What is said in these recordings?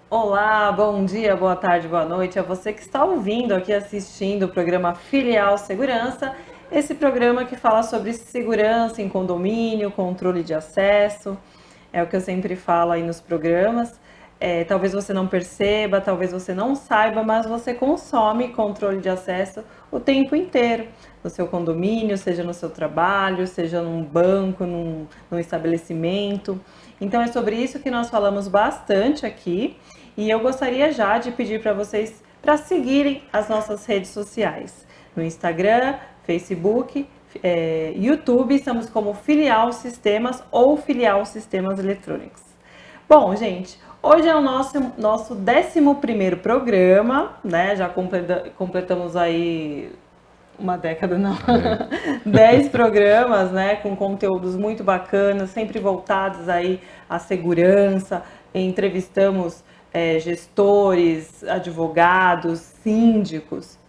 Olá, bom dia, boa tarde, boa noite a você que está ouvindo aqui, assistindo o programa Filial Segurança, esse programa que fala sobre segurança em condomínio, controle de acesso, é o que eu sempre falo aí nos programas. Talvez você não perceba, talvez você não saiba, mas você consome controle de acesso o tempo inteiro, no seu condomínio, seja no seu trabalho, seja num banco, num estabelecimento. Então é sobre isso que nós falamos bastante aqui. E eu gostaria já de pedir para vocês para seguirem as nossas redes sociais. No Instagram, Facebook, YouTube, estamos como Filial Sistemas ou Filial Sistemas Eletrônicos. Bom, gente, hoje é o nosso 11º programa, né? Já completamos aí uma década, não, É, 10 programas, né, com conteúdos muito bacanas, sempre voltados aí à segurança. Entrevistamos gestores, advogados, síndicos.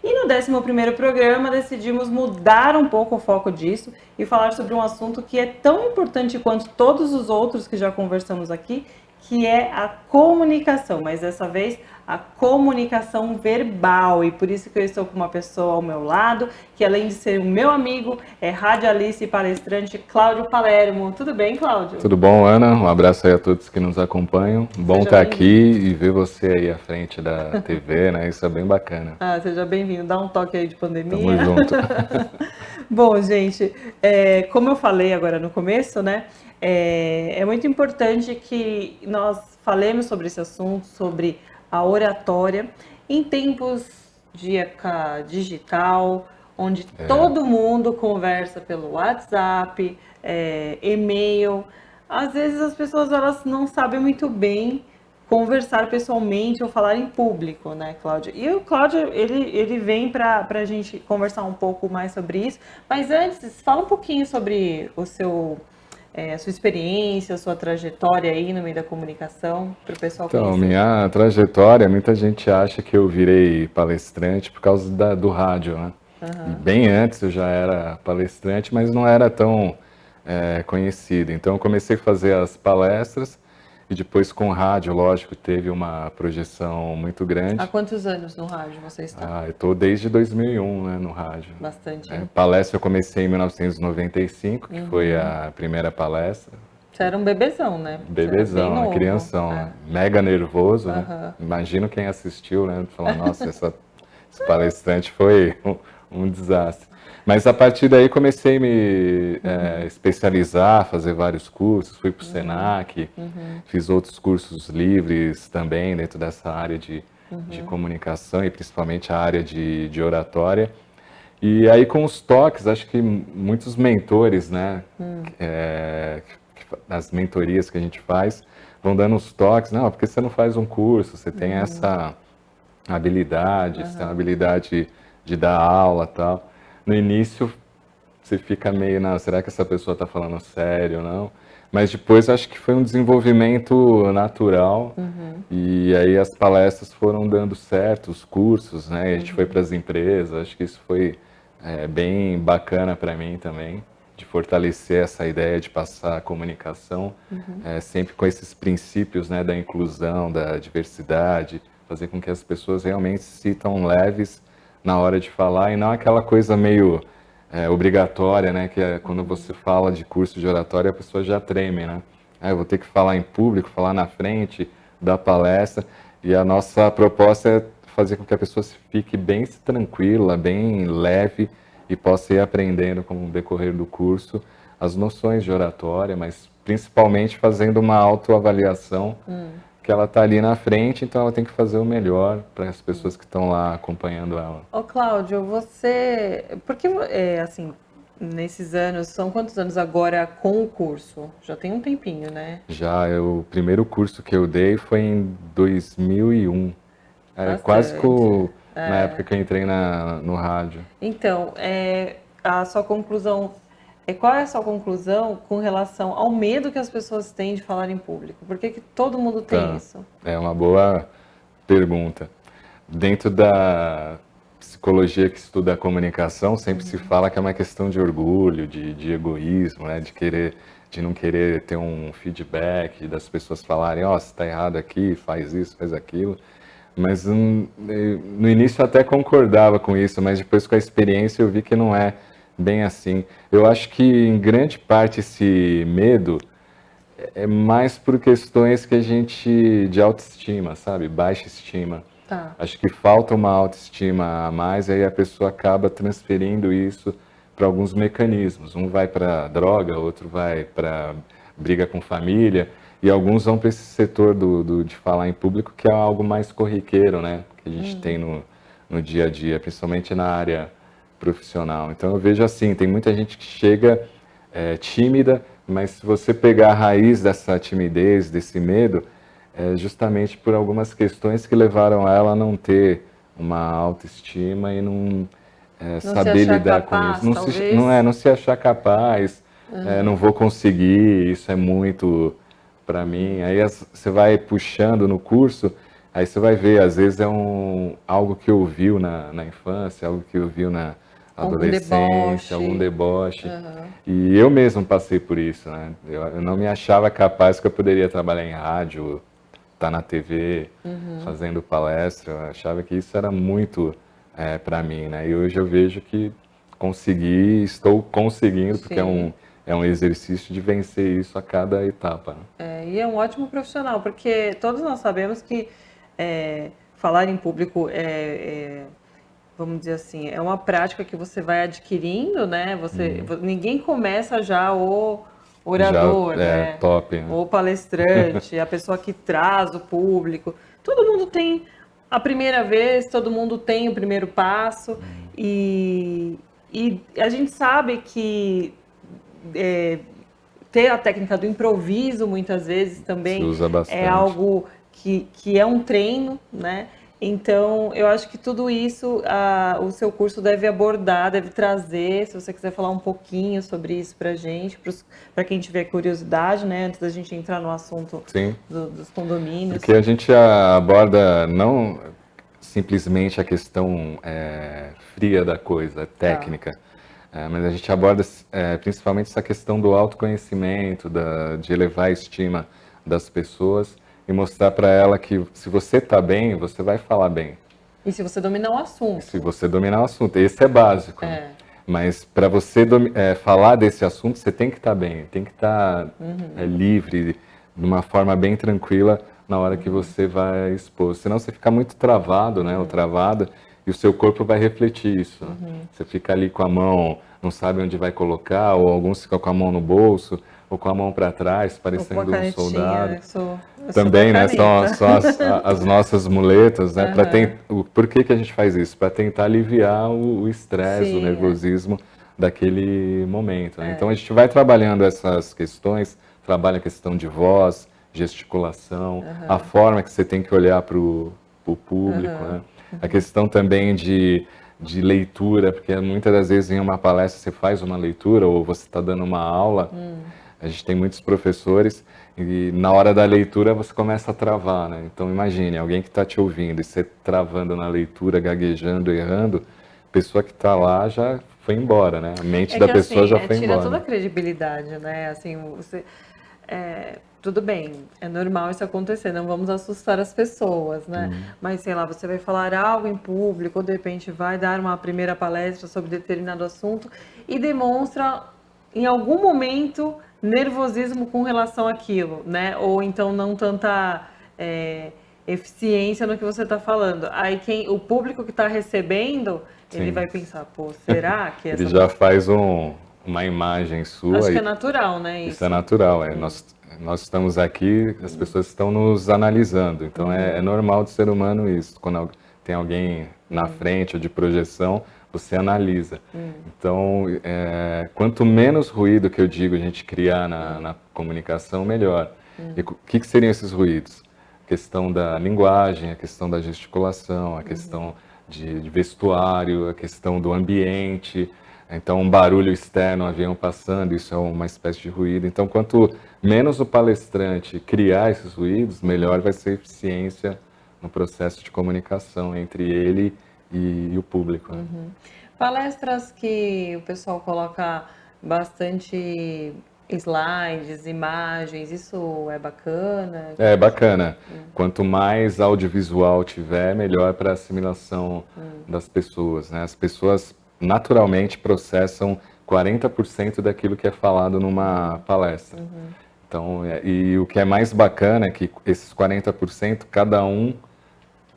E no 11º programa decidimos mudar um pouco o foco disso e falar sobre um assunto que é tão importante quanto todos os outros que já conversamos aqui, que é a comunicação, mas dessa vez a comunicação verbal. E por isso que eu estou com uma pessoa ao meu lado, que além de ser o meu amigo, é radialista e palestrante, Cláudio Palermo. Tudo bem, Cláudio? tudo bom, Ana? Um abraço aí a todos que nos acompanham. Bom Seja estar aqui bem-vindo. e ver você aí à frente da TV, né? Isso é bem bacana. Ah, seja bem-vindo. Dá um toque aí de Tamo pandemia. junto. Bom, gente, como eu falei agora no começo, né? É muito importante que nós falemos sobre esse assunto, sobre a oratória, em tempos de época digital, onde É, todo mundo conversa pelo WhatsApp, e-mail. Às vezes as pessoas elas não sabem muito bem conversar pessoalmente ou falar em público, né, Cláudio? E o Cláudio, ele vem para a gente conversar um pouco mais sobre isso, mas antes, fala um pouquinho sobre a sua experiência, a sua trajetória aí no meio da comunicação, para o pessoal então, conhecer. minha trajetória, muita gente acha que eu virei palestrante por causa do rádio, né? E Aham. bem antes eu já era palestrante, mas não era tão conhecido. Então eu comecei a fazer as palestras e depois com o rádio, lógico, teve uma projeção muito Há grande. quantos anos no rádio você está? Eu estou desde 2001, né, no rádio. Bastante, hein? Palestra eu comecei em 1995, que foi Uhum. a primeira palestra. Você era um bebezão, né? Você era bem Bebezão, né, novo. crianção, É. né? Mega nervoso, né? Aham. Imagino quem assistiu, né? Falar, nossa, esse palestrante foi um desastre. Mas a partir daí comecei a me especializar, fazer vários cursos, fui para o Senac, fiz outros cursos livres também dentro dessa área de comunicação e principalmente a área de oratória. E aí com os toques, acho que muitos mentores, né, as mentorias que a gente faz, vão dando os toques, não, porque você não faz um curso, você tem essa habilidade, você tem a Aham. habilidade de dar aula e tal. No início você fica meio, não, será que essa pessoa está falando sério ou não? Mas depois acho que foi um desenvolvimento natural e aí as palestras foram dando certo, os cursos, né? A gente foi para as empresas, acho que isso foi bem bacana para mim também, de fortalecer essa ideia de passar a comunicação, sempre com esses princípios, né, da inclusão, da diversidade, fazer com que as pessoas realmente se sintam leves na hora de falar e não aquela coisa meio obrigatória, né? Que é quando você fala de curso de oratória, a pessoa já treme, né? Eu vou ter que falar em público, falar na frente, dar palestra. E a nossa proposta é fazer com que a pessoa fique bem tranquila, bem leve e possa ir aprendendo com o decorrer do curso as noções de oratória, mas principalmente fazendo uma autoavaliação que ela está ali na frente, então ela tem que fazer o melhor para as pessoas que estão lá acompanhando ela. Ô, Cláudio, porque, assim, nesses anos, são quantos anos agora com o curso? Já tem um tempinho, né? O primeiro curso que eu dei foi em 2001, quase Bastante. na época que eu entrei no rádio. Então, a sua conclusão, qual é a sua conclusão com relação ao medo que as pessoas têm de falar em público? Por que que todo mundo tem Tá, isso? é uma boa pergunta. Dentro psicologia que estuda a comunicação sempre se fala que é uma questão de orgulho, de egoísmo, né? De não querer ter um feedback, das pessoas falarem, ó, você está errado aqui, faz isso, faz aquilo. Mas no início eu até concordava com isso, mas depois com a experiência eu vi que não é bem assim. Eu acho que em grande parte esse medo é mais por questões que a gente de autoestima, sabe? Baixa estima. Tá. Acho que falta uma autoestima a mais e aí a pessoa acaba transferindo isso para alguns mecanismos. Um vai para droga, outro vai para briga com família e alguns vão para esse setor de falar em público que é algo mais corriqueiro, né? Que a gente tem no dia a dia, principalmente na área profissional. Então eu vejo assim, tem muita gente que chega tímida, mas se você pegar a raiz dessa timidez, desse medo, é justamente por algumas questões que levaram ela a não ter uma autoestima e não saber lidar capaz, com isso. talvez? Não se achar capaz, não vou conseguir, isso é muito para mim. Aí você vai puxando no curso, aí você vai ver, às vezes é algo que ouviu na infância, algo que ouviu na adolescência, algum deboche. E eu mesmo passei por isso, né? Eu não me achava capaz que eu poderia trabalhar em rádio, estar na TV, fazendo palestra. Eu achava que isso era muito para mim, né? E hoje eu vejo que estou conseguindo, porque é um exercício de vencer isso a cada etapa. Né? E é um ótimo profissional, porque todos nós sabemos que falar em público vamos dizer assim, é uma prática que você vai adquirindo, né? Ninguém começa já o orador, já, né? Top, né? O palestrante, a pessoa que traz o público. Todo mundo tem a primeira vez, todo mundo tem o primeiro passo e a gente sabe que ter a técnica do improviso muitas vezes também se usa bastante. é algo que é um treino, né? Então, eu acho que tudo isso o seu curso deve abordar, deve trazer. Se você quiser falar um pouquinho sobre isso para a gente, para quem tiver curiosidade, né? Antes da gente entrar no assunto dos condomínios. Porque a gente aborda não simplesmente a questão fria da coisa, técnica, mas a gente aborda principalmente essa questão do autoconhecimento, de elevar a estima das pessoas e mostrar para ela que se você está bem, você vai falar bem. E se você dominar o assunto. Se você dominar o assunto. Esse é básico. Né? Mas para você falar desse assunto, você tem que estar bem, tem que estar livre, de uma forma bem tranquila na hora que você vai expor. Senão você fica muito travado, né, ou travada, e o seu corpo vai refletir isso. Né? Você fica ali com a mão, não sabe onde vai colocar, ou alguns ficam com a mão no bolso, ou com a mão para trás, parecendo um soldado. Também, né? São as nossas muletas, né? Por que a gente faz isso? Para tentar aliviar o estresse, o nervosismo daquele momento. Né? Então a gente vai trabalhando essas questões, trabalha a questão de voz, gesticulação, a forma que você tem que olhar para o público, né? A questão também de leitura, porque muitas das vezes em uma palestra você faz uma leitura ou você está dando uma aula. A gente tem muitos professores e na hora da leitura você começa a travar, né? Então imagine, alguém que está te ouvindo e você travando na leitura, gaguejando, errando, a pessoa que está lá já foi embora, né? A mente da pessoa assim, já foi embora. Tira toda a credibilidade, né? Assim, tudo bem, é normal isso acontecer, não vamos assustar as pessoas, né? Mas, sei lá, você vai falar algo em público, ou de repente vai dar uma primeira palestra sobre determinado assunto e demonstra, em algum momento, nervosismo com relação àquilo, né? Ou então não tanta eficiência no que você está falando. Aí o público que está recebendo, ele vai pensar, pô, será que essa... Ele já faz uma imagem sua. Acho que é natural, né? Isso é natural. Nós estamos aqui, as pessoas estão nos analisando. Então é normal do ser humano isso. Quando tem alguém na frente ou de projeção, você analisa. Então, quanto menos ruído que eu digo a gente criar na comunicação, melhor. E o que seriam esses ruídos? A questão da linguagem, a questão da gesticulação, a questão de vestuário, a questão do ambiente. Então, um barulho externo, um avião passando, isso é uma espécie de ruído. Então, quanto menos o palestrante criar esses ruídos, melhor vai ser a eficiência no processo de comunicação entre ele e o público. Né? Palestras que o pessoal coloca bastante slides, imagens, isso é bacana? É bacana. Quanto mais audiovisual tiver, melhor para a assimilação das pessoas, né? As pessoas naturalmente processam 40% daquilo que é falado numa palestra. Então, e o que é mais bacana é que esses 40%, cada um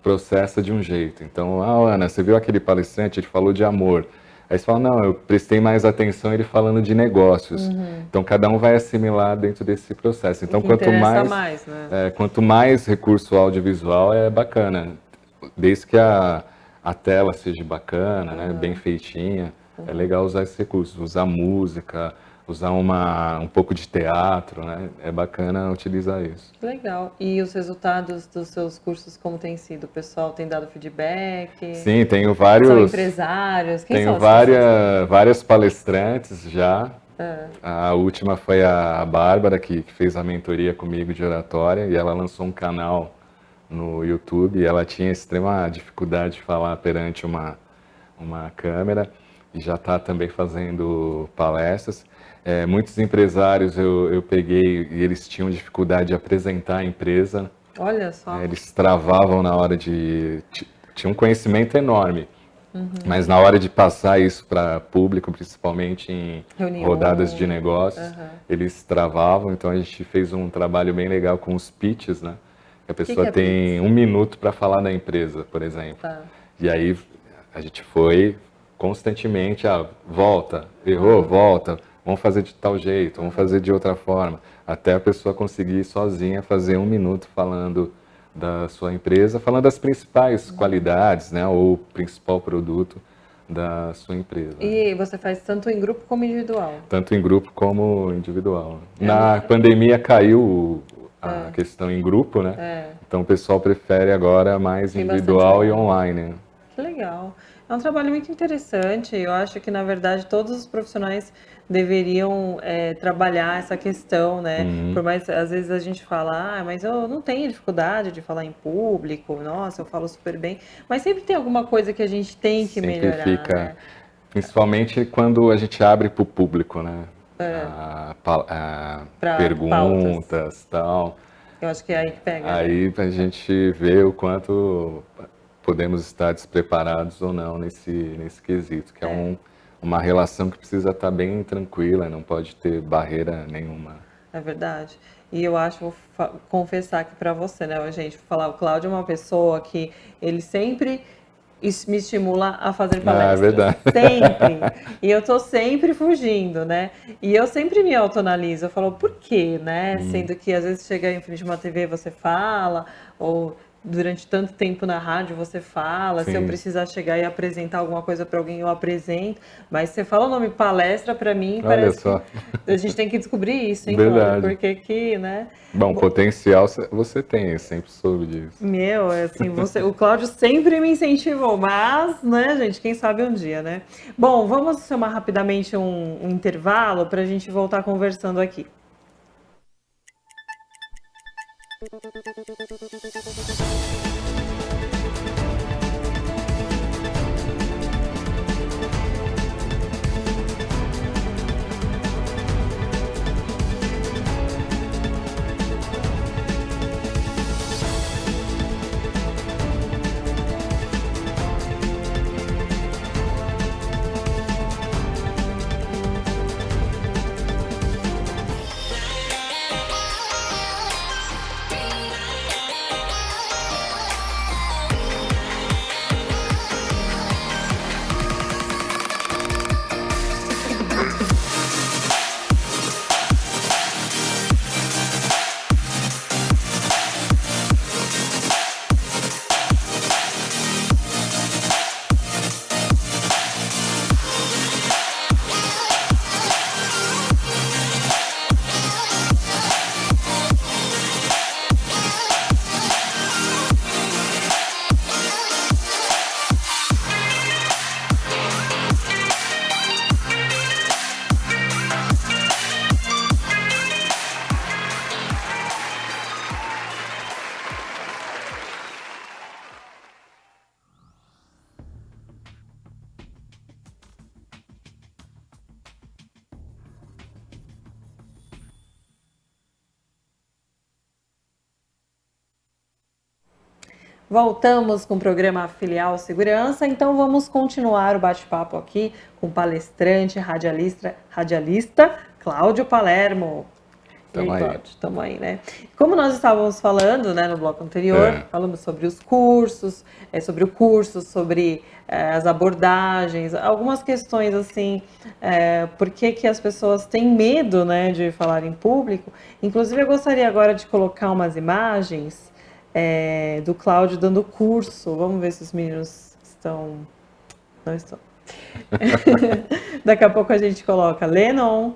processa de um jeito. Então, Ana, você viu aquele palestrante, ele falou de amor. Aí você fala, não, eu prestei mais atenção ele falando de negócios. Então, cada um vai assimilar dentro desse processo. Então, né? quanto mais recurso audiovisual, é bacana. Desde que a tela seja bacana, né, bem feitinha, é legal usar esses recursos, usar música, usar um pouco de teatro, né? É bacana utilizar isso. Legal. E os resultados dos seus cursos, como tem sido? O pessoal tem dado feedback? Sim, tenho vários... São empresários? Quem tenho são várias palestrantes já. A última foi a Bárbara, que fez a mentoria comigo de oratória, e ela lançou um canal no YouTube, e ela tinha extrema dificuldade de falar perante uma câmera, e já está também fazendo palestras. Muitos empresários eu peguei e eles tinham dificuldade de apresentar a empresa. Olha só. Eles travavam na hora tinham um conhecimento enorme, mas na hora de passar isso para público, principalmente em rodadas de negócios, eles travavam. Então a gente fez um trabalho bem legal com os pitches, né? A pessoa tem pitch? 1 minuto para falar da empresa, por exemplo. Tá. E aí a gente foi constantemente, volta, errou, volta, vamos fazer de tal jeito, vamos fazer de outra forma, até a pessoa conseguir sozinha fazer 1 minuto falando da sua empresa, falando das principais qualidades, né, ou principal produto da sua empresa. E você faz tanto em grupo como individual? Tanto em grupo como individual. Na pandemia caiu a questão em grupo, né? Então o pessoal prefere agora mais individual e online. Né? Que legal. É um trabalho muito interessante. Eu acho que, na verdade, todos os profissionais deveriam trabalhar essa questão, né? Por mais, às vezes, a gente fala, mas eu não tenho dificuldade de falar em público, nossa, eu falo super bem. Mas sempre tem alguma coisa que a gente tem que melhorar, né? Principalmente quando a gente abre para o público, né? Perguntas e tal. Eu acho que é aí que pega. Aí a gente vê o quanto podemos estar despreparados ou não nesse quesito, que é uma relação que precisa estar bem tranquila, não pode ter barreira nenhuma. É verdade. E eu acho, vou confessar aqui para você, né, gente, vou falar, o Cláudio é uma pessoa que ele sempre me estimula a fazer palestras. É verdade. Sempre. E eu tô sempre fugindo, né? E eu sempre me autoanaliso, eu falo, por quê, né? Sendo que às vezes chega em frente de uma TV você fala, ou durante tanto tempo na rádio você fala, se eu precisar chegar e apresentar alguma coisa para alguém, eu apresento. Mas você fala o nome palestra, para mim, parece que a gente tem que descobrir isso, hein, Cláudio? Porque que, né? Bom, potencial você tem, eu sempre soube disso. Assim, o Cláudio sempre me incentivou, mas, né, gente, quem sabe um dia, né? Bom, vamos chamar rapidamente um intervalo para a gente voltar conversando aqui. Voltamos com o programa Filial Segurança, então vamos continuar o bate-papo aqui com o palestrante, radialista Cláudio Palermo. Tamo aí. Cláudio, tamo aí, né? Como nós estávamos falando, né, no bloco anterior, falamos sobre os cursos, sobre o curso, sobre as abordagens, algumas questões assim, por que as pessoas têm medo, né, de falar em público. Inclusive, eu gostaria agora de colocar umas imagens do Cláudio dando curso. Vamos ver se os meninos estão... Não estão. Daqui a pouco a gente coloca Lennon.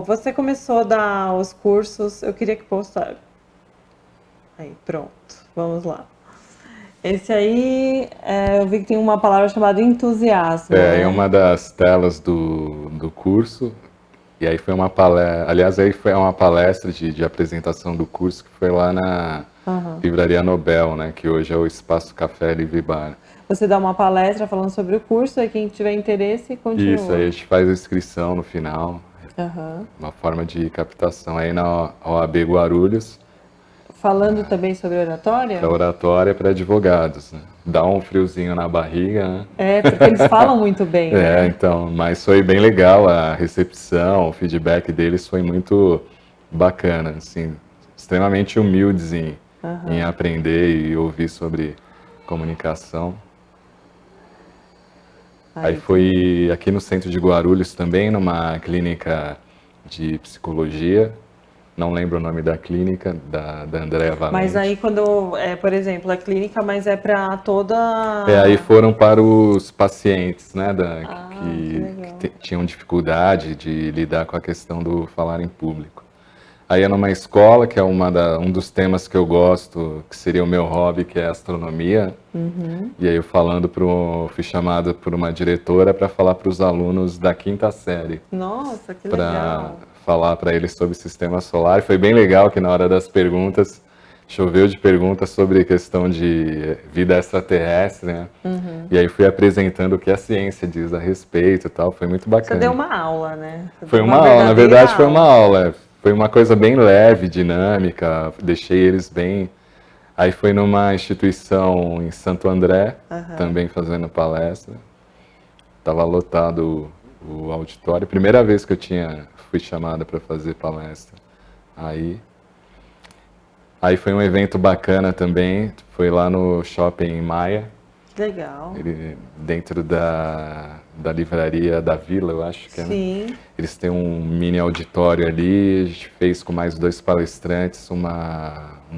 Você começou a dar os cursos, eu queria que postasse. Aí, pronto, vamos lá. Esse aí, eu vi que tem uma palavra chamada entusiasmo. É uma das telas do curso. E aí foi uma palestra, aliás, aí foi uma palestra de apresentação do curso que foi lá na Livraria Nobel, né, que hoje é o Espaço Café Livre Bar. Você dá uma palestra falando sobre o curso e quem tiver interesse continua. Isso, aí a gente faz a inscrição no final, uma forma de captação aí na OAB Guarulhos. Falando também sobre oratória? A oratória é para advogados, né? Dá um friozinho na barriga, né? Porque eles falam muito bem, né? Então, mas foi bem legal a recepção, o feedback deles foi muito bacana, assim, extremamente humildes em aprender e ouvir sobre comunicação. Aí foi aqui no centro de Guarulhos também, numa clínica de psicologia. Não lembro o nome da clínica, da Andréa Valente. Mas aí quando, por exemplo, a clínica, mas é para toda... aí foram para os pacientes, né, que tinham dificuldade de lidar com a questão do falar em público. Aí é numa escola, que é um dos temas que eu gosto, que seria o meu hobby, que é astronomia. E aí eu fui chamado por uma diretora para falar para os alunos da 5ª série. Nossa, que legal! Falar para eles sobre o sistema solar. Foi bem legal que na hora das perguntas, choveu de perguntas sobre questão de vida extraterrestre, né? E aí fui apresentando o que a ciência diz a respeito e tal, foi muito bacana. Você deu uma aula, né? Foi uma aula, na verdade foi uma aula. Foi uma coisa bem leve, dinâmica, deixei eles bem... Aí foi numa instituição em Santo André, também fazendo palestra. Tava lotado o auditório, primeira vez que eu fui chamada para fazer palestra. Aí foi um evento bacana também, foi lá no Shopping Maia. Legal. Dentro da livraria da Vila, eu acho que é. Sim. Eles têm um mini auditório ali, a gente fez com mais 2 palestrantes um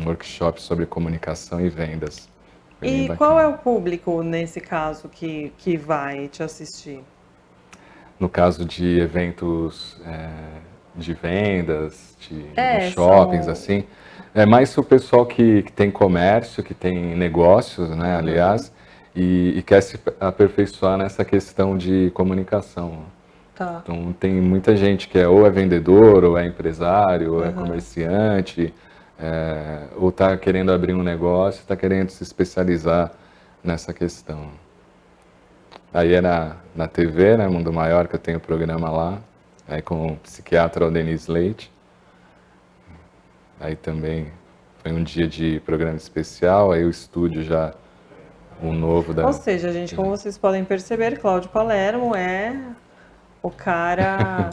workshop sobre comunicação e vendas. E qual é o público, nesse caso, que vai te assistir? No caso de eventos de vendas, de shoppings, assim, é mais o pessoal que tem comércio, que tem negócios, né, aliás, e quer se aperfeiçoar nessa questão de comunicação. Tá. Então tem muita gente que ou é vendedor, ou é empresário, ou é comerciante, ou está querendo abrir um negócio, está querendo se especializar nessa questão. Aí é na TV, né, Mundo Maior, que eu tenho o programa lá, aí com o psiquiatra o Denis Leite. Aí também foi um dia de programa especial, aí o estúdio já, o novo da... Ou seja, gente, como vocês podem perceber, Cláudio Palermo é o cara,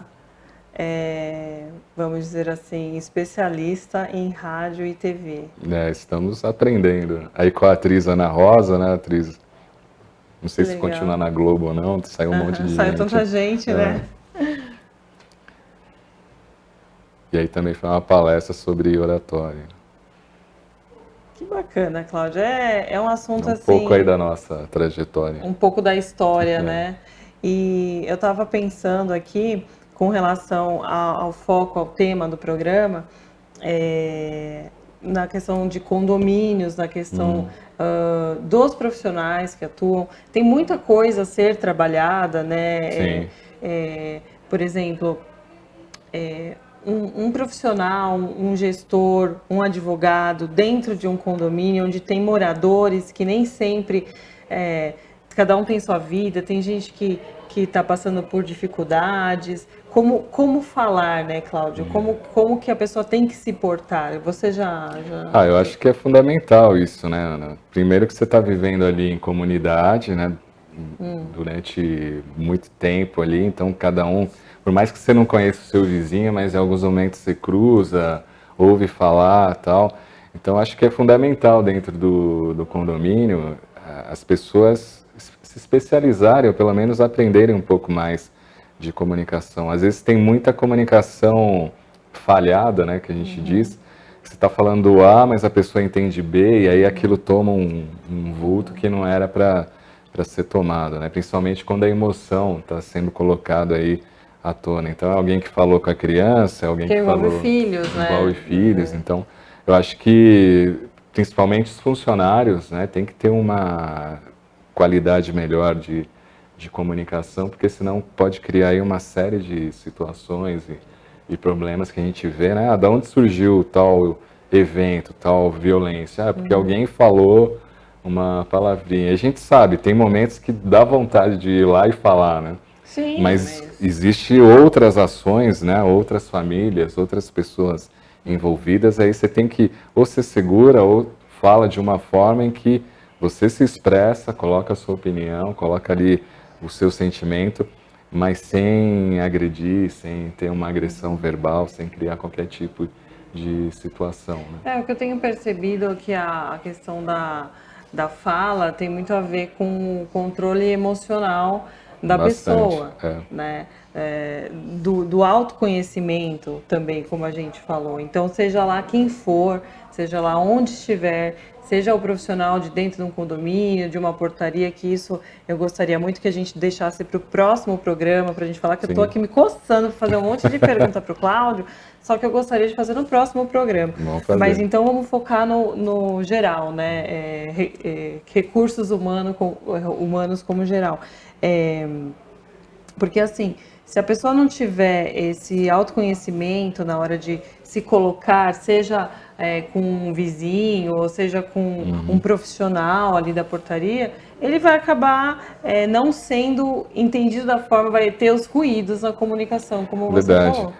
vamos dizer assim, especialista em rádio e TV. Estamos aprendendo. Aí com a atriz Ana Rosa, né, atriz... Não sei se continua na Globo ou não, saiu um monte de gente. Saiu tanta gente, né? E aí também foi uma palestra sobre oratória. Que bacana, Cláudia. É um assunto assim... Um pouco aí da nossa trajetória. Um pouco da história, né? E eu estava pensando aqui, com relação ao foco, ao tema do programa, na questão de condomínios, na questão dos profissionais que atuam. Tem muita coisa a ser trabalhada, né? Sim. Por exemplo, um profissional, um gestor, um advogado dentro de um condomínio onde tem moradores que nem sempre cada um tem sua vida, tem gente que está passando por dificuldades. Como falar, né, Cláudio? Como que a pessoa tem que se portar? Você já... Eu acho que é fundamental isso, né, Ana? Primeiro que você está vivendo ali em comunidade, né, durante muito tempo ali, então cada um, por mais que você não conheça o seu vizinho, mas em alguns momentos você cruza, ouve falar, tal. Então acho que é fundamental dentro do condomínio as pessoas se especializarem, ou pelo menos aprenderem um pouco mais de comunicação. Às vezes tem muita comunicação falhada, né, que a gente diz. Você está falando A, mas a pessoa entende B, e aí aquilo toma um vulto que não era para ser tomado, né? Principalmente quando a emoção está sendo colocada aí à tona. Então, é alguém que falou com a criança, é alguém que envolve falou filhos, né? envolve filhos. Então, eu acho que, principalmente os funcionários, né, tem que ter uma qualidade melhor de comunicação, porque senão pode criar aí uma série de situações e problemas que a gente vê, né? Da onde surgiu tal evento, tal violência? Porque alguém falou uma palavrinha. A gente sabe, tem momentos que dá vontade de ir lá e falar, né? Sim, Mas existe outras ações, né? Outras famílias, outras pessoas envolvidas. Aí você tem que ou ser segura ou fala de uma forma em que você se expressa, coloca a sua opinião, coloca ali o seu sentimento, mas sem agredir, sem ter uma agressão verbal, sem criar qualquer tipo de situação, né? o que eu tenho percebido é que a questão da fala tem muito a ver com o controle emocional da Bastante, pessoa, né? Do autoconhecimento também, como a gente falou. Então, seja lá quem for, seja lá onde estiver, seja o profissional de dentro de um condomínio, de uma portaria, que isso eu gostaria muito que a gente deixasse para o próximo programa, para a gente falar, que eu estou aqui me coçando para fazer um monte de pergunta para o Cláudio, só que eu gostaria de fazer no próximo programa. Mas então vamos focar no geral, né? Recursos humanos como geral. Porque assim, se a pessoa não tiver esse autoconhecimento na hora de se colocar, seja com um vizinho, ou seja com um profissional ali da portaria, ele vai acabar não sendo entendido da forma, vai ter os ruídos na comunicação, como você Verdade. falou.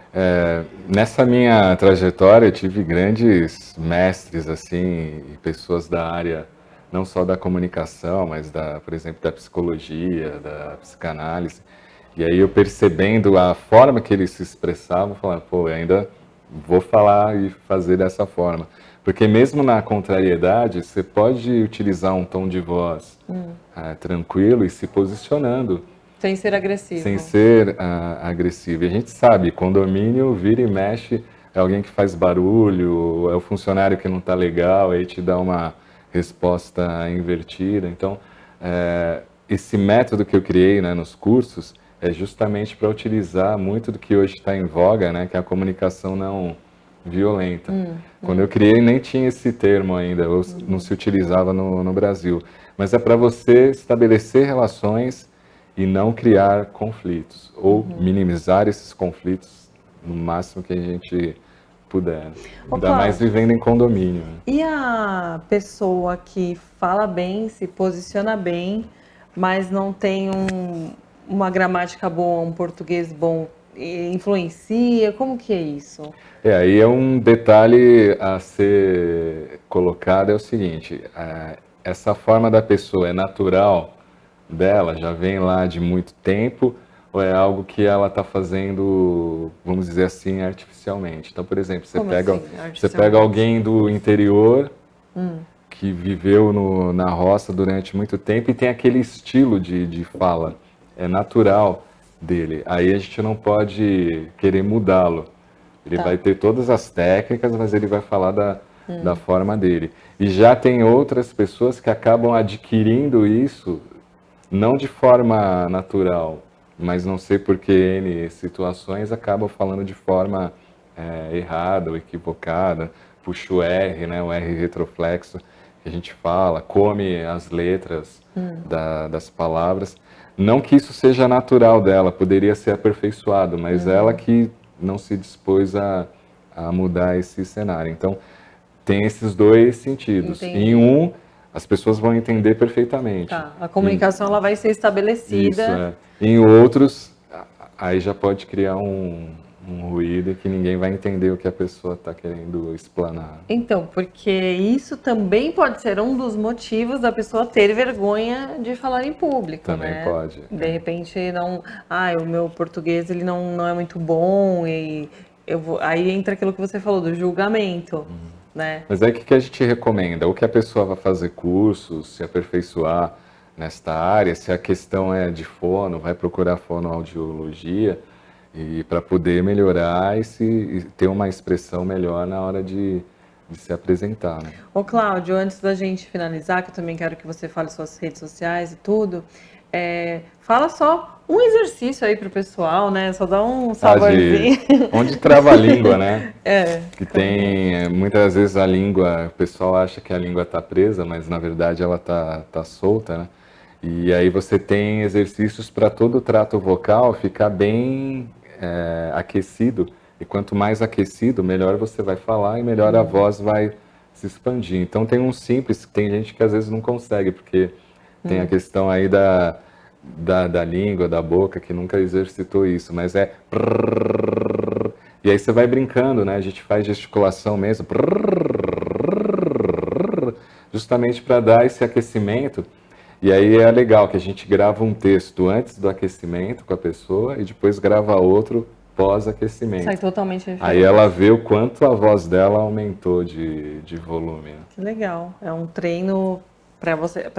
Nessa minha trajetória, eu tive grandes mestres, assim, e pessoas da área, não só da comunicação, mas por exemplo, da psicologia, da psicanálise. E aí eu percebendo a forma que eles se expressavam, falando, pô, eu ainda vou falar e fazer dessa forma. Porque mesmo na contrariedade, você pode utilizar um tom de voz tranquilo e se posicionando. Sem ser agressivo. Sem ser agressivo. E a gente sabe, condomínio vira e mexe, é alguém que faz barulho, é o funcionário que não está legal, aí te dá uma resposta invertida. Então, esse método que eu criei, né, nos cursos é justamente para utilizar muito do que hoje está em voga, né, que é a comunicação não violenta. Quando eu criei nem tinha esse termo ainda, não se utilizava no Brasil. Mas é para você estabelecer relações e não criar conflitos, ou minimizar esses conflitos no máximo que a gente puder. Ainda mais vivendo em condomínio. E a pessoa que fala bem, se posiciona bem, mas não tem uma gramática boa, um português bom, influencia? Como que é isso? Aí é um detalhe a ser colocado, é o seguinte, essa forma da pessoa é natural dela, já vem lá de muito tempo, ou é algo que ela está fazendo, vamos dizer assim, artificialmente? Então, por exemplo, você pega alguém do interior que viveu na roça durante muito tempo e tem aquele estilo de fala, é natural dele. Aí a gente não pode querer mudá-lo. Ele vai ter todas as técnicas, mas ele vai falar da forma dele. E já tem outras pessoas que acabam adquirindo isso, não de forma natural, mas não sei por que N situações acabam falando de forma errada ou equivocada, puxa o R, né, o R retroflexo, que a gente fala, come as letras das palavras. Não que isso seja natural dela, poderia ser aperfeiçoado, mas ela que não se dispôs a mudar esse cenário. Então, tem esses dois sentidos. Entendi. Em um, as pessoas vão entender perfeitamente. Tá. A comunicação ela vai ser estabelecida. Isso, é. Em outros, aí já pode criar um ruído que ninguém vai entender o que a pessoa está querendo explanar. Então, porque isso também pode ser um dos motivos da pessoa ter vergonha de falar em público, Também né? pode. De repente, não, o meu português ele não é muito bom e aí entra aquilo que você falou do julgamento, né? Mas aí o que a gente recomenda? Ou que a pessoa vá fazer cursos, se aperfeiçoar nesta área, se a questão é de fono, vai procurar fonoaudiologia e para poder melhorar e ter uma expressão melhor na hora de se apresentar, né? Ô Cláudio, antes da gente finalizar, que eu também quero que você fale suas redes sociais e tudo, fala só um exercício aí pro pessoal, né? Só dá um saborzinho. Onde trava a língua, né? É. Que tem, muitas vezes a língua, o pessoal acha que a língua está presa, mas na verdade ela tá solta, né? E aí você tem exercícios para todo o trato vocal ficar bem aquecido. E quanto mais aquecido, melhor você vai falar e melhor a voz vai se expandir. Então tem um simples, tem gente que às vezes não consegue, porque tem a questão aí da língua, da boca, que nunca exercitou isso, mas é... E aí você vai brincando, né? A gente faz gesticulação mesmo, justamente para dar esse aquecimento. E aí é legal que a gente grava um texto antes do aquecimento com a pessoa e depois grava outro pós-aquecimento. Sai totalmente diferente. Aí ela vê o quanto a voz dela aumentou de volume. Que legal. É um treino para você,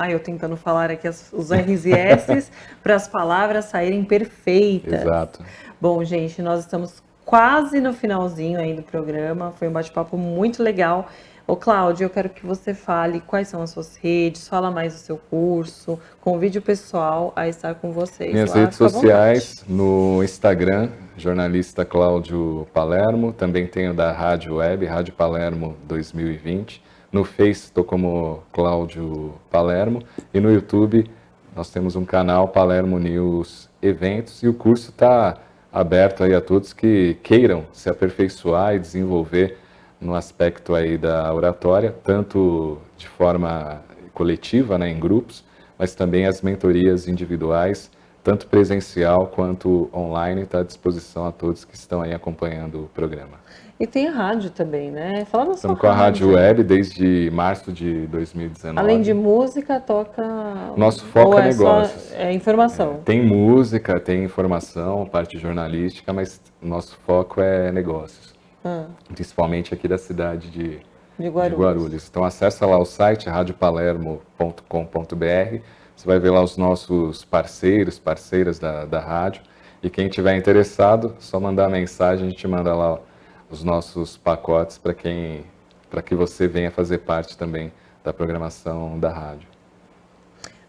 eu tentando falar aqui os R's e S's para as palavras saírem perfeitas. Exato. Bom, gente, nós estamos quase no finalzinho aí do programa. Foi um bate-papo muito legal. Ô, Cláudio, eu quero que você fale quais são as suas redes, fala mais do seu curso, convide o pessoal a estar com vocês. Minhas redes sociais, no Instagram, jornalista Cláudio Palermo, também tenho da Rádio Web, Rádio Palermo 2020. No Face estou como Cláudio Palermo e no YouTube nós temos um canal Palermo News Eventos e o curso está aberto aí a todos que queiram se aperfeiçoar e desenvolver no aspecto aí da oratória, tanto de forma coletiva, né, em grupos, mas também as mentorias individuais, tanto presencial quanto online, está à disposição a todos que estão aí acompanhando o programa. E tem a rádio também, né? Fala da sua Estamos com a Rádio Web desde março de 2019. Além de música, toca... Nosso foco é negócios. Só, informação. Tem música, tem informação, parte jornalística, mas nosso foco é negócios. Principalmente aqui da cidade de Guarulhos. Então acessa lá o site radiopalermo.com.br, você vai ver lá os nossos parceiras da rádio, e quem tiver interessado, só mandar mensagem, a gente manda lá os nossos pacotes para que você venha fazer parte também da programação da rádio.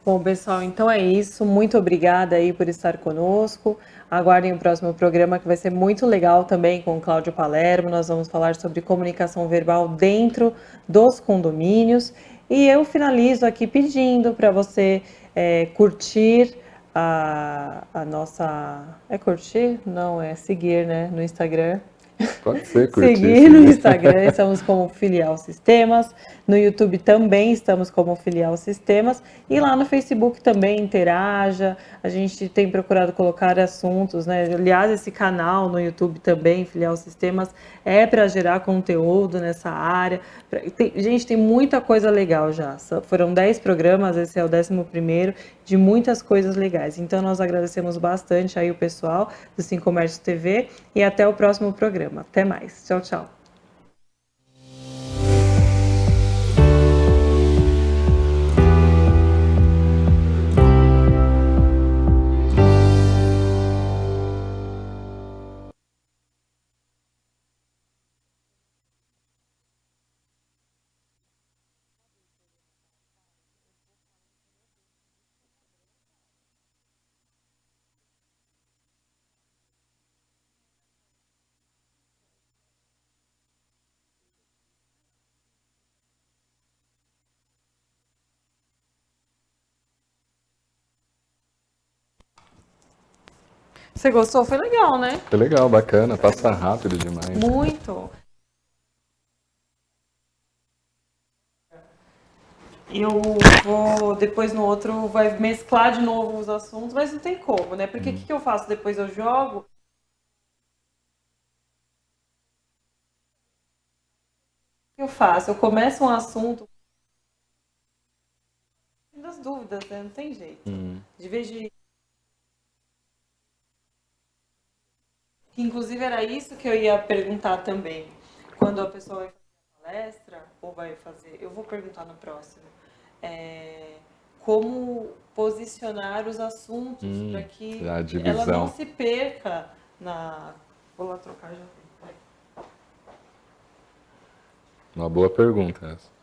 Bom, pessoal, então é isso. Muito obrigada aí por estar conosco. Aguardem o próximo programa, que vai ser muito legal também com o Cláudio Palermo. Nós vamos falar sobre comunicação verbal dentro dos condomínios. E eu finalizo aqui pedindo para você curtir a nossa... É curtir? Não, é seguir, né? No Instagram. Pode ser, curtir. Seguir no Instagram, estamos como Filial Sistemas. No YouTube também estamos como Filial Sistemas. E lá no Facebook também interaja. A gente tem procurado colocar assuntos, né? Aliás, esse canal no YouTube também, Filial Sistemas, é para gerar conteúdo nessa área. Gente, tem muita coisa legal já. Foram 10 programas, esse é o 11º, de muitas coisas legais. Então, nós agradecemos bastante aí o pessoal do Sim Comércio TV e até o próximo programa. Até mais. Tchau, tchau. Você gostou? Foi legal, né? Foi legal, bacana, passa rápido demais. Muito. eu vou, depois no outro, vai mesclar de novo os assuntos, mas não tem como, né? Porque o que eu faço? Depois eu jogo. O que eu faço? Eu começo um assunto das dúvidas, né? Não tem jeito. De vez de. Inclusive era isso que eu ia perguntar também. Quando a pessoa vai fazer a palestra, ou vai fazer. Eu vou perguntar no próximo. É, como posicionar os assuntos para que A ela não divisão. se perca na. Vou lá trocar já. Uma boa pergunta essa.